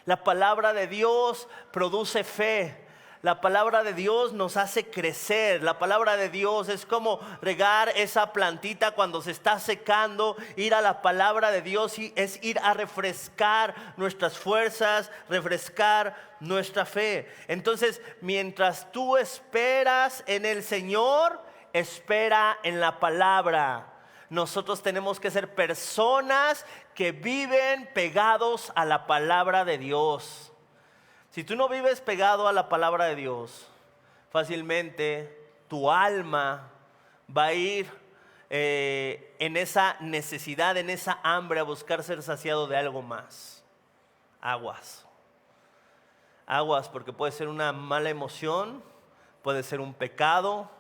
La palabra de Dios produce fe. La palabra de Dios nos hace crecer. La palabra de Dios es como regar esa plantita cuando se está secando. Ir a la palabra de Dios es ir a refrescar nuestras fuerzas, refrescar nuestra fe. Entonces, mientras tú esperas en el Señor, espera en la palabra. Nosotros tenemos que ser personas que viven pegados a la palabra de Dios. Si tú no vives pegado a la palabra de Dios, fácilmente tu alma va a ir en esa necesidad, en esa hambre a buscar ser saciado de algo más. Aguas. Aguas, porque puede ser una mala emoción, puede ser un pecado,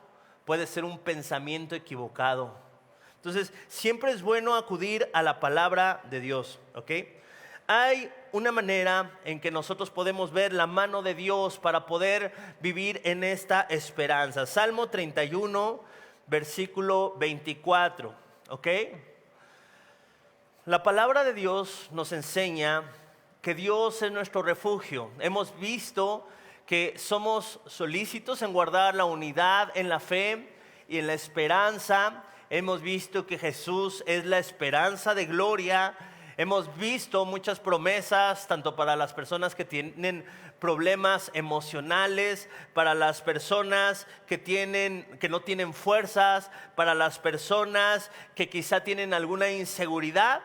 puede ser un pensamiento equivocado. Entonces, siempre es bueno acudir a la palabra de Dios, ¿ok? Hay una manera en que nosotros podemos ver la mano de Dios para poder vivir en esta esperanza. Salmo 31, versículo 24, ¿ok? La palabra de Dios nos enseña que Dios es nuestro refugio. Hemos visto que somos solícitos en guardar la unidad en la fe y en la esperanza. Hemos visto que Jesús es la esperanza de gloria. Hemos visto muchas promesas, tanto para las personas que tienen problemas emocionales, para las personas que no tienen fuerzas, para las personas que quizá tienen alguna inseguridad.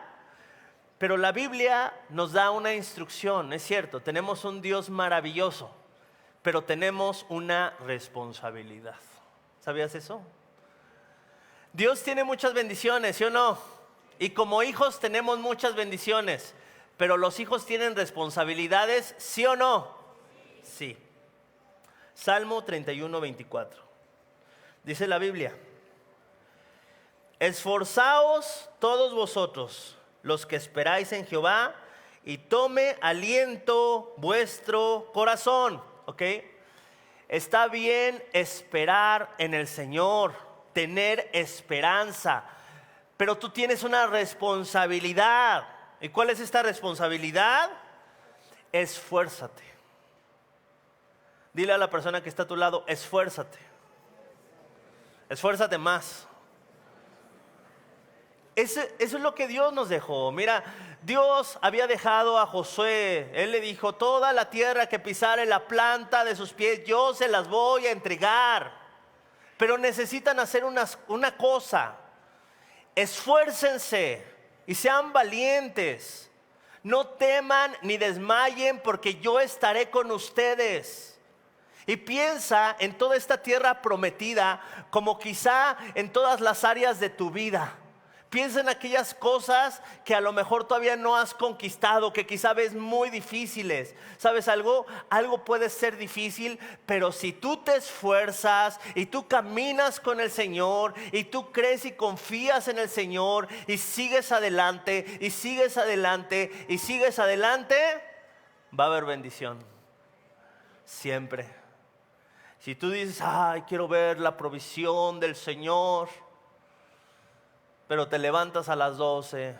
Pero la Biblia nos da una instrucción, es cierto, tenemos un Dios maravilloso, pero tenemos una responsabilidad. ¿Sabías eso? Dios tiene muchas bendiciones, ¿sí o no? Y como hijos tenemos muchas bendiciones, pero los hijos tienen responsabilidades, ¿sí o no? Sí. Salmo 31, 24. Dice la Biblia: esforzaos todos vosotros, los que esperáis en Jehová, y tome aliento vuestro corazón. ¿Ok? Está bien esperar en el Señor, tener esperanza. Pero tú tienes una responsabilidad. ¿Y cuál es esta responsabilidad? Esfuérzate. Dile a la persona que está a tu lado: esfuérzate. Esfuérzate más. Eso es lo que Dios nos dejó. Mira, Dios había dejado a Josué. Él le dijo: toda la tierra que pisare la planta de sus pies, yo se las voy a entregar. Pero necesitan hacer una cosa. Esfuércense y sean valientes. No teman ni desmayen, porque yo estaré con ustedes. Y piensa en toda esta tierra prometida como quizá en todas las áreas de tu vida. Piensa en aquellas cosas que a lo mejor todavía no has conquistado, que quizá ves muy difíciles. ¿Sabes algo? Algo puede ser difícil, pero si tú te esfuerzas y tú caminas con el Señor y tú crees y confías en el Señor y sigues adelante y sigues adelante y sigues adelante, va a haber bendición. Siempre. Si tú dices: ay, quiero ver la provisión del Señor, pero te levantas a las 12,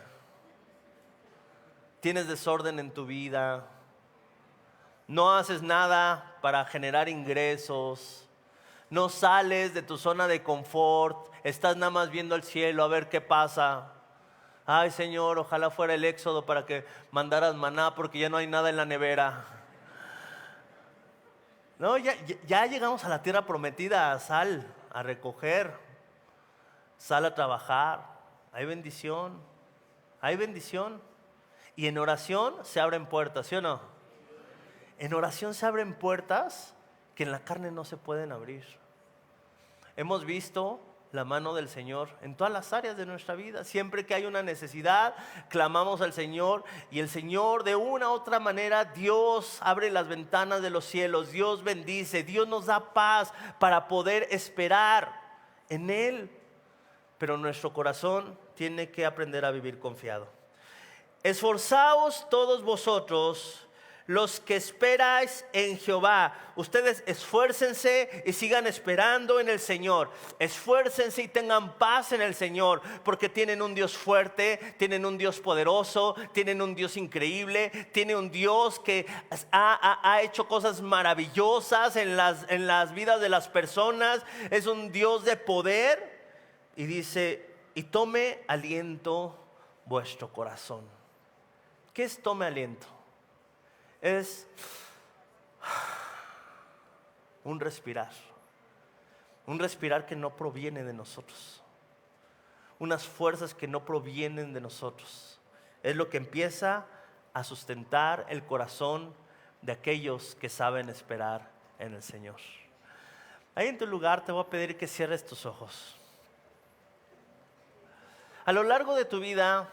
tienes desorden en tu vida, no haces nada para generar ingresos, no sales de tu zona de confort, estás nada más viendo el cielo a ver qué pasa. Ay, Señor, ojalá fuera el éxodo para que mandaras maná, porque ya no hay nada en la nevera. No, ya llegamos a la tierra prometida. Sal a recoger, sal a trabajar. Hay bendición, hay bendición. Y en oración se abren puertas, ¿sí o no? En oración se abren puertas que en la carne no se pueden abrir. Hemos visto la mano del Señor en todas las áreas de nuestra vida. Siempre que hay una necesidad, clamamos al Señor, y el Señor, de una u otra manera, Dios abre las ventanas de los cielos, Dios bendice, Dios nos da paz para poder esperar en Él. Pero nuestro corazón tiene que aprender a vivir confiado. Esforzaos todos vosotros, los que esperáis en Jehová. Ustedes esfuércense y sigan esperando en el Señor. Esfuércense y tengan paz en el Señor, porque tienen un Dios fuerte, tienen un Dios poderoso, tienen un Dios increíble, tienen un Dios que ha hecho cosas maravillosas en las vidas de las personas. Es un Dios de poder. Y dice, y tome aliento vuestro corazón. ¿Qué es tome aliento? Es un respirar que no proviene de nosotros, unas fuerzas que no provienen de nosotros. Es lo que empieza a sustentar el corazón de aquellos que saben esperar en el Señor. Ahí en tu lugar te voy a pedir que cierres tus ojos. A lo largo de tu vida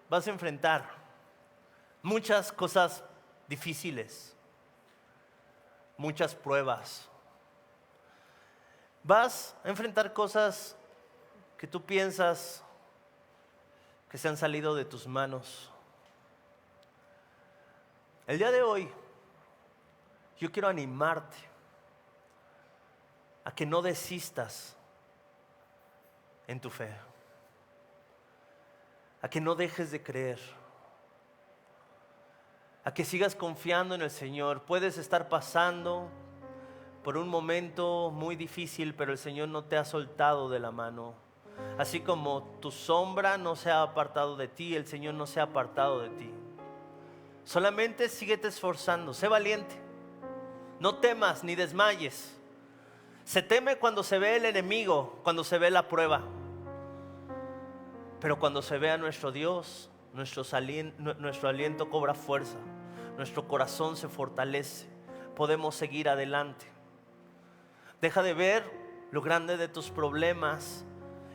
vas a enfrentar muchas cosas difíciles, muchas pruebas. Vas a enfrentar cosas que tú piensas que se han salido de tus manos. El día de hoy yo quiero animarte a que no desistas en tu fe, a que no dejes de creer, a que sigas confiando en el Señor. Puedes estar pasando por un momento muy difícil, pero el Señor no te ha soltado de la mano. Así como tu sombra no se ha apartado de ti, el Señor no se ha apartado de ti. Solamente síguete esforzando, sé valiente. No temas ni desmayes. Se teme cuando se ve el enemigo, cuando se ve la prueba. Pero cuando se ve a nuestro Dios, nuestro aliento cobra fuerza, nuestro corazón se fortalece, podemos seguir adelante. Deja de ver lo grande de tus problemas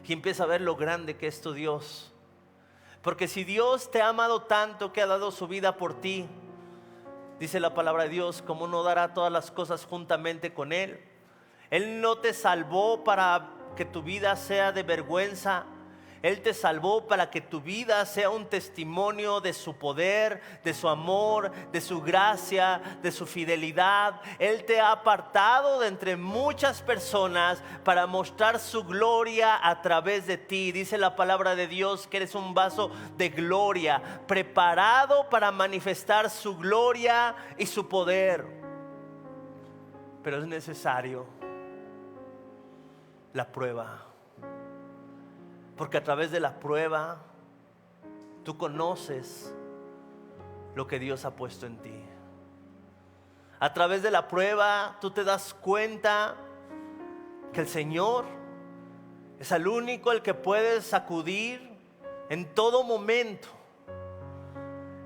y empieza a ver lo grande que es tu Dios. Porque si Dios te ha amado tanto que ha dado su vida por ti, dice la palabra de Dios, ¿cómo no dará todas las cosas juntamente con Él? Él no te salvó para que tu vida sea de vergüenza. Él te salvó para que tu vida sea un testimonio de su poder, de su amor, de su gracia, de su fidelidad. Él te ha apartado de entre muchas personas para mostrar su gloria a través de ti. Dice la palabra de Dios que eres un vaso de gloria, preparado para manifestar su gloria y su poder. Pero es necesario la prueba. Porque a través de la prueba tú conoces lo que Dios ha puesto en ti. A través de la prueba tú te das cuenta que el Señor es el único el que puedes sacudir en todo momento.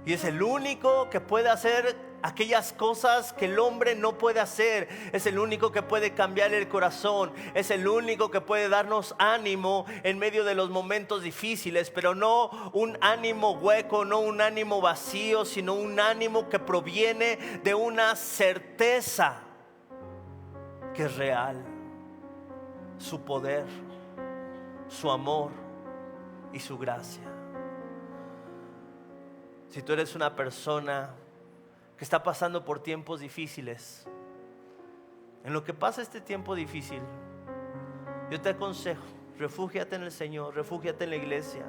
Y es el único que puede hacer aquellas cosas que el hombre no puede hacer. Es el único que puede cambiar el corazón. Es el único que puede darnos ánimo en medio de los momentos difíciles. Pero no un ánimo hueco, no un ánimo vacío, sino un ánimo que proviene de una certeza que es real. Su poder, su amor y su gracia. Si tú eres una persona que está pasando por tiempos difíciles, en lo que pasa este tiempo difícil, yo te aconsejo, refúgiate en el Señor, refúgiate en la iglesia,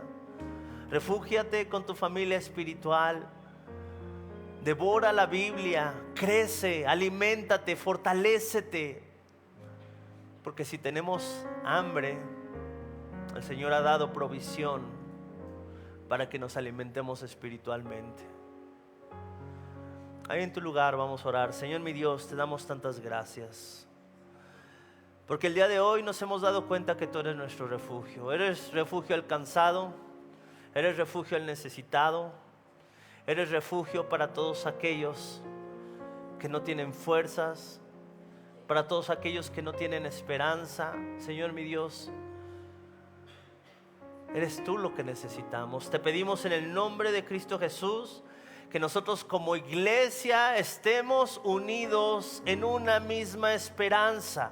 refúgiate con tu familia espiritual, devora la Biblia, crece, aliméntate, fortalécete, porque si tenemos hambre, el Señor ha dado provisión para que nos alimentemos espiritualmente. Ahí en tu lugar vamos a orar. Señor mi Dios, te damos tantas gracias, porque el día de hoy nos hemos dado cuenta que tú eres nuestro refugio. Eres refugio al cansado, eres refugio al necesitado, eres refugio para todos aquellos que no tienen fuerzas, para todos aquellos que no tienen esperanza. Señor mi Dios, eres tú lo que necesitamos. Te pedimos en el nombre de Cristo Jesús que nosotros como iglesia estemos unidos en una misma esperanza.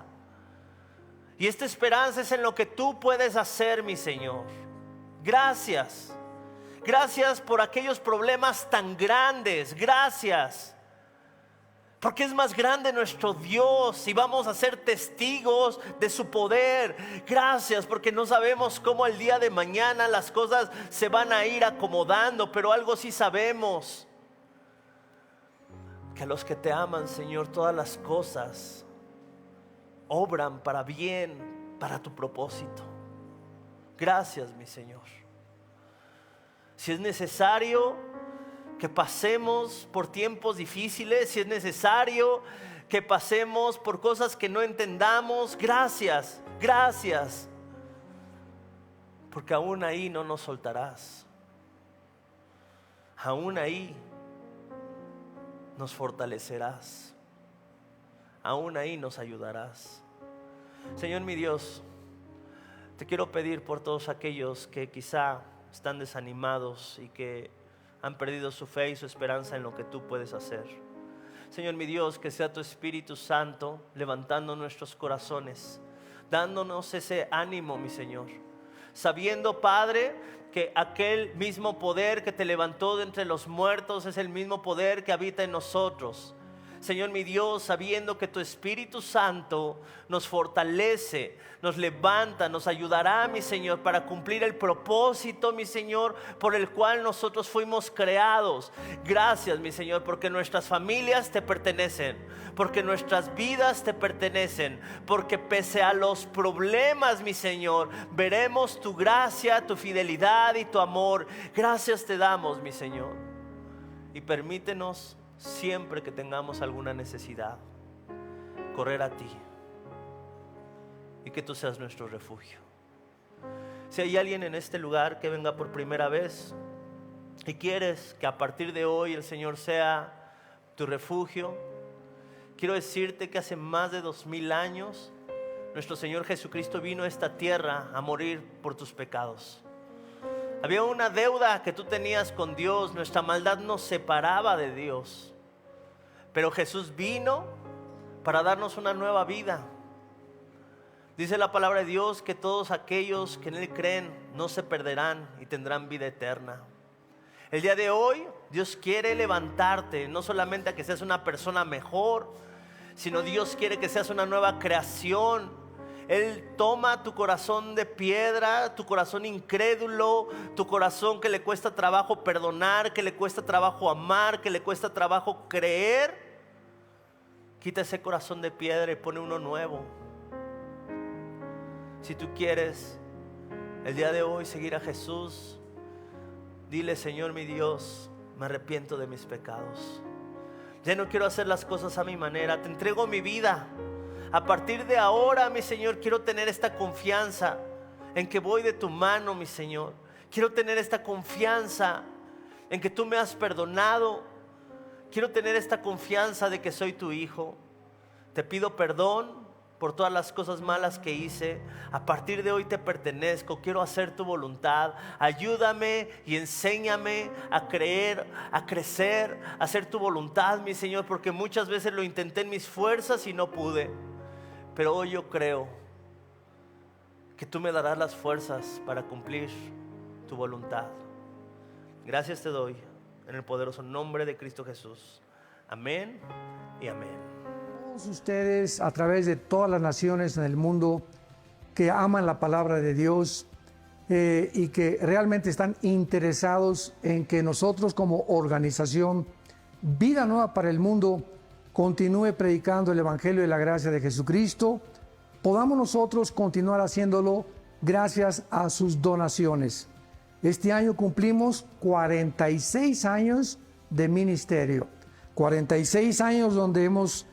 Y esta esperanza es en lo que tú puedes hacer, mi Señor. Gracias. Gracias por aquellos problemas tan grandes. Gracias Porque es más grande nuestro Dios y vamos a ser testigos de su poder. Gracias, porque no sabemos cómo el día de mañana las cosas se van a ir acomodando, pero algo sí sabemos: que a los que te aman, Señor, todas las cosas obran para bien, para tu propósito. Gracias, mi Señor. Si es necesario que pasemos por tiempos difíciles, si es necesario que pasemos por cosas que no entendamos, gracias, gracias, porque aún ahí no nos soltarás. Aún ahí nos fortalecerás. Aún ahí nos ayudarás. Señor mi Dios, te quiero pedir por todos aquellos que quizá están desanimados y que han perdido su fe y su esperanza en lo que tú puedes hacer. Señor mi Dios, que sea tu Espíritu Santo levantando nuestros corazones, dándonos ese ánimo, mi Señor, sabiendo, Padre, que aquel mismo poder que te levantó de entre los muertos es el mismo poder que habita en nosotros. Señor mi Dios, sabiendo que tu Espíritu Santo nos fortalece, nos levanta, nos ayudará, mi Señor, para cumplir el propósito, mi Señor, por el cual nosotros fuimos creados. Gracias, mi Señor, porque nuestras familias te pertenecen, porque nuestras vidas te pertenecen, porque pese a los problemas, mi Señor, veremos tu gracia, tu fidelidad y tu amor. Gracias te damos, mi Señor, y permítenos siempre que tengamos alguna necesidad, correr a ti y que tú seas nuestro refugio. Si hay alguien en este lugar que venga por primera vez y quieres que a partir de hoy el Señor sea tu refugio, quiero decirte que hace más de 2000 años nuestro Señor Jesucristo vino a esta tierra a morir por tus pecados. Había una deuda que tú tenías con Dios, nuestra maldad nos separaba de Dios. Pero Jesús vino para darnos una nueva vida. Dice la palabra de Dios que todos aquellos que en Él creen no se perderán y tendrán vida eterna. El día de hoy Dios quiere levantarte, no solamente a que seas una persona mejor, sino Dios quiere que seas una nueva creación. Él toma tu corazón de piedra, tu corazón incrédulo, tu corazón que le cuesta trabajo perdonar, que le cuesta trabajo amar, que le cuesta trabajo creer. Quita ese corazón de piedra y pone uno nuevo. Si tú quieres el día de hoy seguir a Jesús, dile: Señor mi Dios, me arrepiento de mis pecados. Ya no quiero hacer las cosas a mi manera, te entrego mi vida. A partir de ahora, mi Señor, quiero tener esta confianza en que voy de tu mano, mi Señor. Quiero tener esta confianza en que tú me has perdonado. Quiero tener esta confianza de que soy tu hijo. Te pido perdón por todas las cosas malas que hice. A partir de hoy te pertenezco. Quiero hacer tu voluntad. Ayúdame y enséñame a creer, a crecer, a hacer tu voluntad, mi Señor, porque muchas veces lo intenté en mis fuerzas y no pude. Pero hoy yo creo que tú me darás las fuerzas para cumplir tu voluntad. Gracias te doy en el poderoso nombre de Cristo Jesús. Amén y amén. Todos ustedes a través de todas las naciones en el mundo que aman la palabra de Dios y que realmente están interesados en que nosotros como organización Vida Nueva para el Mundo continúe predicando el Evangelio de la gracia de Jesucristo, podamos nosotros continuar haciéndolo gracias a sus donaciones. Este año cumplimos 46 años de ministerio, 46 años donde hemos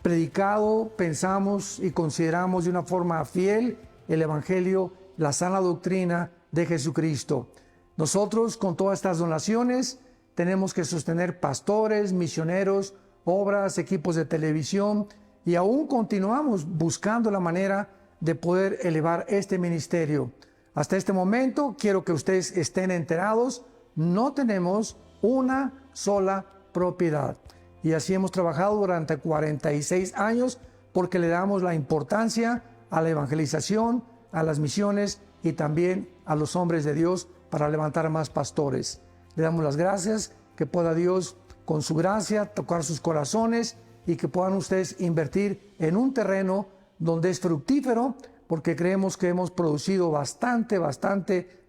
predicado, pensamos y consideramos de una forma fiel el Evangelio, la sana doctrina de Jesucristo. Nosotros con todas estas donaciones tenemos que sostener pastores, misioneros, obras, equipos de televisión y aún continuamos buscando la manera de poder elevar este ministerio. Hasta este momento quiero que ustedes estén enterados, no tenemos una sola propiedad y así hemos trabajado durante 46 años porque le damos la importancia a la evangelización, a las misiones y también a los hombres de Dios para levantar más pastores. Le damos las gracias, que pueda Dios con su gracia tocar sus corazones y que puedan ustedes invertir en un terreno donde es fructífero, porque creemos que hemos producido bastante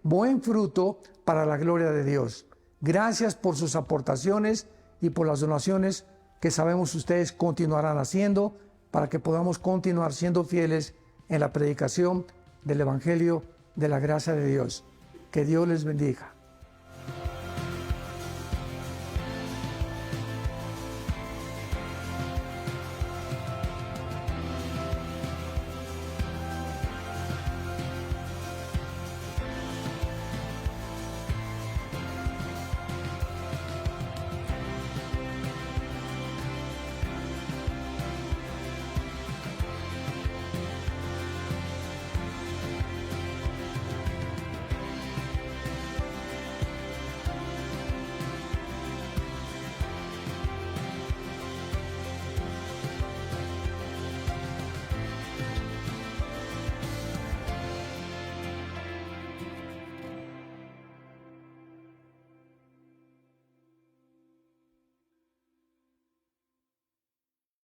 buen fruto para la gloria de Dios. Gracias por sus aportaciones y por las donaciones que sabemos ustedes continuarán haciendo para que podamos continuar siendo fieles en la predicación del Evangelio de la gracia de Dios. Que Dios les bendiga.